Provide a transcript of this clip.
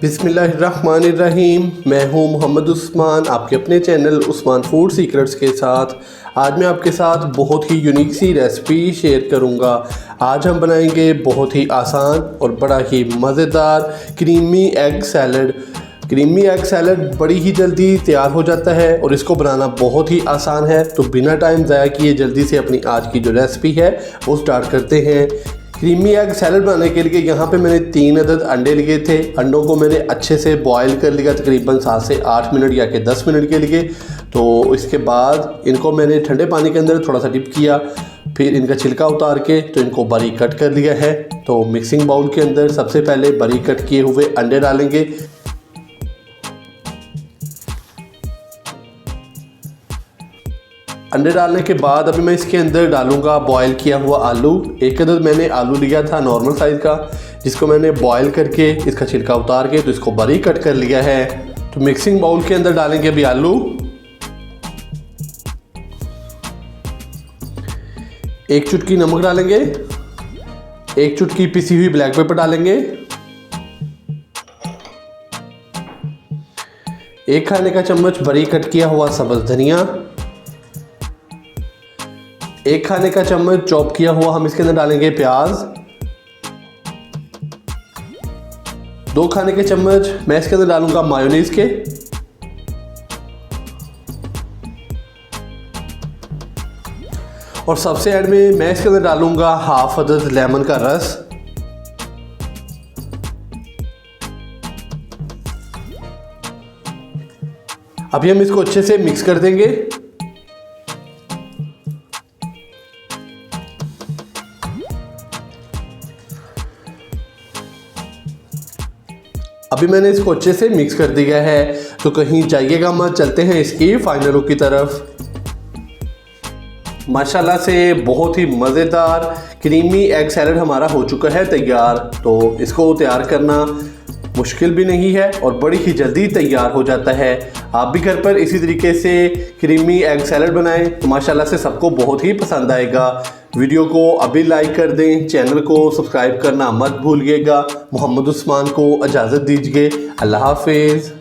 बिस्मिल्लाहिर्रहमानिर्रहीम। मैं हूं मोहम्मद उस्मान, आपके अपने चैनल उस्मान फूड सीक्रेट्स के साथ। आज मैं आपके साथ बहुत ही यूनिक सी रेसिपी शेयर करूंगा। आज हम बनाएंगे बहुत ही आसान और बड़ा ही मज़ेदार creamy egg salad. Creamy egg salad बड़ी ही जल्दी तैयार हो जाता है और इसको बनाना बहुत ही आसान है। तो बिना टाइम ज़ाया किए जल्दी से अपनी आज की जो रेसिपी है वो स्टार्ट करते हैं। क्रीमी एग सैलड बनाने के लिए यहाँ पे मैंने 3 अदद अंडे लिए थे। अंडों को मैंने अच्छे से बॉईल कर लिया तकरीबन 7 से 8 मिनट या कि 10 मिनट के लिए। तो इसके बाद इनको मैंने ठंडे पानी के अंदर थोड़ा सा डिप किया, फिर इनका छिलका उतार के तो इनको बारीक कट कर लिया है। तो मिक्सिंग बाउल के अंदर सबसे पहले बारीक कट किए हुए अंडे डालेंगे। अंडे डालने के बाद अभी मैं इसके अंदर डालूंगा बॉयल किया हुआ आलू। 1 अदद मैंने आलू लिया था नॉर्मल साइज़ का, जिसको मैंने बॉयल करके इसका छिलका उतार के तो इसको बारीक कट कर लिया है। तो मिक्सिंग बाउल के अंदर डालेंगे अभी आलू, 1 चुटकी नमक डालेंगे, 1 चुटकी पिसी हुई ब्लैक पेपर डालेंगे, 1 खाने का चम्मच बारीक कट किया हुआ सब्ज़ धनिया, 1 खाने का चम्मच चॉप किया हुआ हम इसके अंदर डालेंगे प्याज, 2 खाने के चम्मच मैं इसके अंदर डालूंगा मायोनीज के, और सबसे एंड में मैं इसके अंदर डालूंगा हाफ अदद लेमन का रस। अभी हम इसको अच्छे से मिक्स कर देंगे। अभी मैंने इसको अच्छे से मिक्स कर दिया है, तो कहीं जाइएगा मत, चलते हैं इसकी फाइनल लुक की तरफ। माशाल्लाह से बहुत ही मज़ेदार क्रीमी एग सैलड हमारा हो चुका है तैयार। तो इसको तैयार करना मुश्किल भी नहीं है और बड़ी ही जल्दी तैयार हो जाता है। आप भी घर पर इसी तरीके से क्रीमी एग सैलड बनाएं तो माशाल्लाह से सबको बहुत ही पसंद आएगा। वीडियो को अभी लाइक कर दें, चैनल को सब्सक्राइब करना मत भूलिएगा। मोहम्मद उस्मान को इजाज़त दीजिए। अल्लाह हाफिज़।